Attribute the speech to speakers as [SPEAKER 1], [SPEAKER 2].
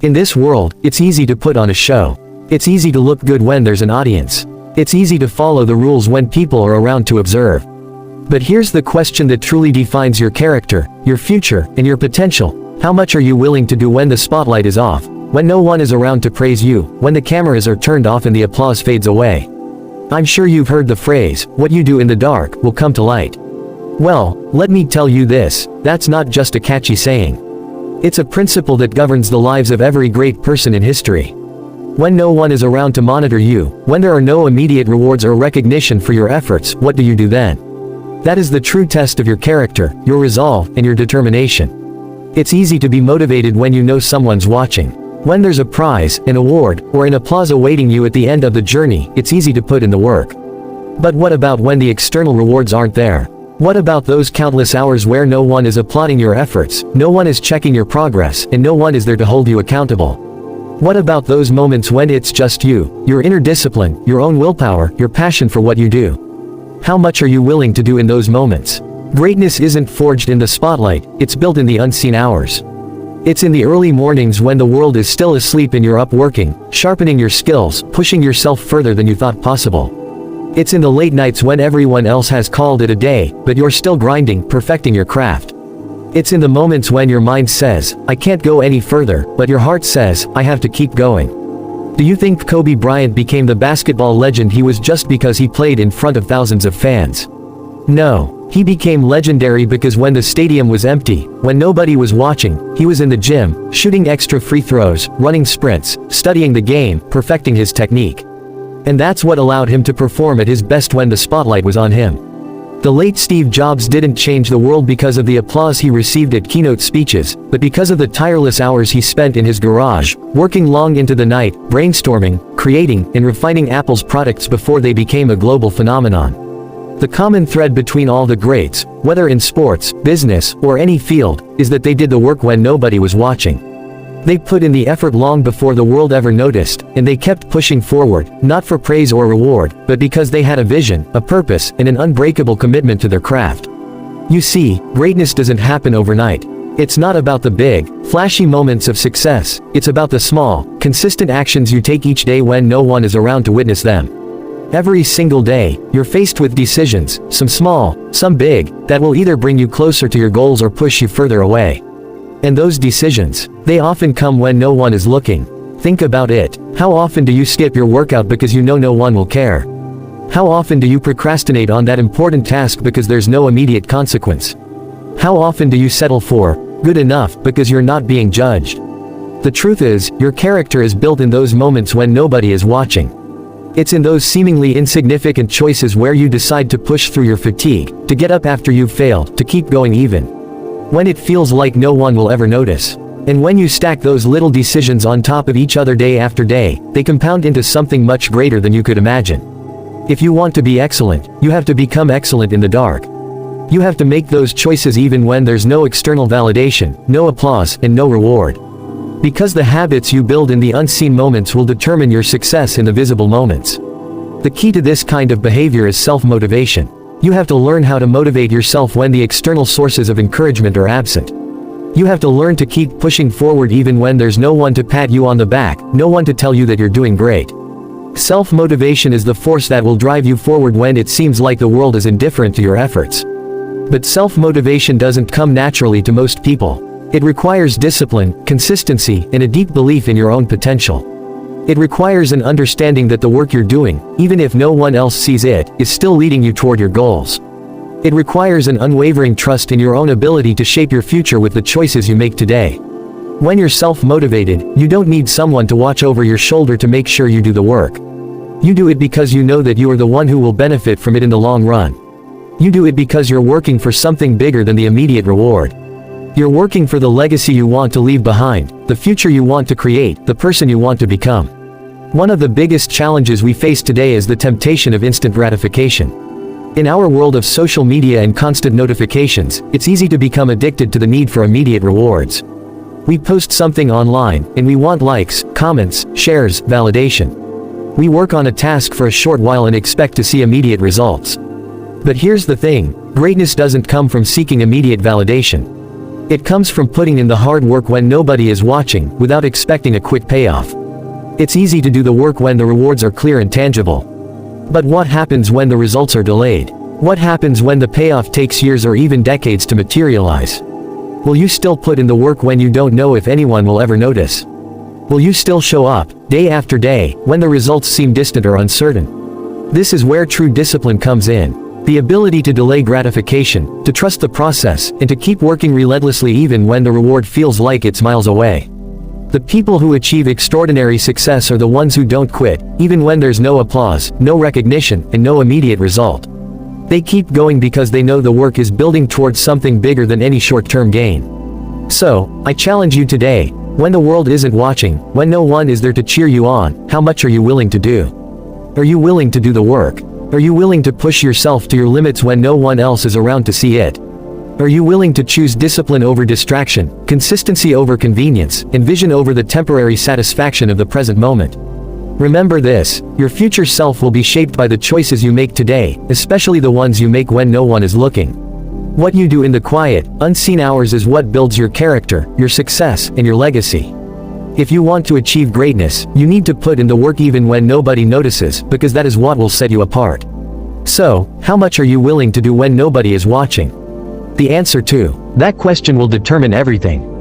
[SPEAKER 1] In this world, it's easy to put on a show. It's easy to look good when there's an audience. It's easy to follow the rules when people are around to observe. But here's the question that truly defines your character, your future, and your potential. How much are you willing to do when the spotlight is off? When no one is around to praise you, when the cameras are turned off and the applause fades away? I'm sure you've heard the phrase, what you do in the dark will come to light. Well, let me tell you this, that's not just a catchy saying. It's a principle that governs the lives of every great person in history. When no one is around to monitor you, when there are no immediate rewards or recognition for your efforts, what do you do then? That is the true test of your character, your resolve, and your determination. It's easy to be motivated when you know someone's watching. When there's a prize, an award, or an applause awaiting you at the end of the journey, it's easy to put in the work. But what about when the external rewards aren't there? What about those countless hours where no one is applauding your efforts, no one is checking your progress, and no one is there to hold you accountable? What about those moments when it's just you, your inner discipline, your own willpower, your passion for what you do? How much are you willing to do in those moments? Greatness isn't forged in the spotlight, it's built in the unseen hours. It's in the early mornings when the world is still asleep and you're up working, sharpening your skills, pushing yourself further than you thought possible. It's in the late nights when everyone else has called it a day, but you're still grinding, perfecting your craft. It's in the moments when your mind says, I can't go any further, but your heart says, I have to keep going. Do you think Kobe Bryant became the basketball legend he was just because he played in front of thousands of fans? No, he became legendary because when the stadium was empty, when nobody was watching, he was in the gym, shooting extra free throws, running sprints, studying the game, perfecting his technique. And that's what allowed him to perform at his best when the spotlight was on him. The late Steve Jobs didn't change the world because of the applause he received at keynote speeches, but because of the tireless hours he spent in his garage, working long into the night, brainstorming, creating, and refining Apple's products before they became a global phenomenon. The common thread between all the greats, whether in sports, business, or any field, is that they did the work when nobody was watching. They put in the effort long before the world ever noticed, and they kept pushing forward, not for praise or reward, but because they had a vision, a purpose, and an unbreakable commitment to their craft. You see, greatness doesn't happen overnight. It's not about the big, flashy moments of success, it's about the small, consistent actions you take each day when no one is around to witness them. Every single day, you're faced with decisions, some small, some big, that will either bring you closer to your goals or push you further away. And those decisions, they often come when no one is looking. Think about it. How often do you skip your workout because you know no one will care? How often do you procrastinate on that important task because there's no immediate consequence? How often do you settle for good enough because you're not being judged? The truth is, your character is built in those moments when nobody is watching. It's in those seemingly insignificant choices where you decide to push through your fatigue, to get up after you've failed, to keep going even when it feels like no one will ever notice. And when you stack those little decisions on top of each other day after day, they compound into something much greater than you could imagine. If you want to be excellent, you have to become excellent in the dark. You have to make those choices even when there's no external validation, no applause, and no reward. Because the habits you build in the unseen moments will determine your success in the visible moments. The key to this kind of behavior is self-motivation. You have to learn how to motivate yourself when the external sources of encouragement are absent. You have to learn to keep pushing forward even when there's no one to pat you on the back, no one to tell you that you're doing great. Self-motivation is the force that will drive you forward when it seems like the world is indifferent to your efforts. But self-motivation doesn't come naturally to most people. It requires discipline, consistency, and a deep belief in your own potential. It requires an understanding that the work you're doing, even if no one else sees it, is still leading you toward your goals. It requires an unwavering trust in your own ability to shape your future with the choices you make today. When you're self-motivated, you don't need someone to watch over your shoulder to make sure you do the work. You do it because you know that you are the one who will benefit from it in the long run. You do it because you're working for something bigger than the immediate reward. You're working for the legacy you want to leave behind, the future you want to create, the person you want to become. One of the biggest challenges we face today is the temptation of instant gratification. In our world of social media and constant notifications, it's easy to become addicted to the need for immediate rewards. We post something online, and we want likes, comments, shares, validation. We work on a task for a short while and expect to see immediate results. But here's the thing, greatness doesn't come from seeking immediate validation. It comes from putting in the hard work when nobody is watching, without expecting a quick payoff. It's easy to do the work when the rewards are clear and tangible. But what happens when the results are delayed? What happens when the payoff takes years or even decades to materialize? Will you still put in the work when you don't know if anyone will ever notice? Will you still show up, day after day, when the results seem distant or uncertain? This is where true discipline comes in. The ability to delay gratification, to trust the process, and to keep working relentlessly even when the reward feels like it's miles away. The people who achieve extraordinary success are the ones who don't quit, even when there's no applause, no recognition, and no immediate result. They keep going because they know the work is building towards something bigger than any short-term gain. So, I challenge you today, when the world isn't watching, when no one is there to cheer you on, how much are you willing to do? Are you willing to do the work? Are you willing to push yourself to your limits when no one else is around to see it? Are you willing to choose discipline over distraction, consistency over convenience, and vision over the temporary satisfaction of the present moment? Remember this, your future self will be shaped by the choices you make today, especially the ones you make when no one is looking. What you do in the quiet, unseen hours is what builds your character, your success, and your legacy. If you want to achieve greatness, you need to put in the work even when nobody notices, because that is what will set you apart. So, how much are you willing to do when nobody is watching? The answer to that question will determine everything.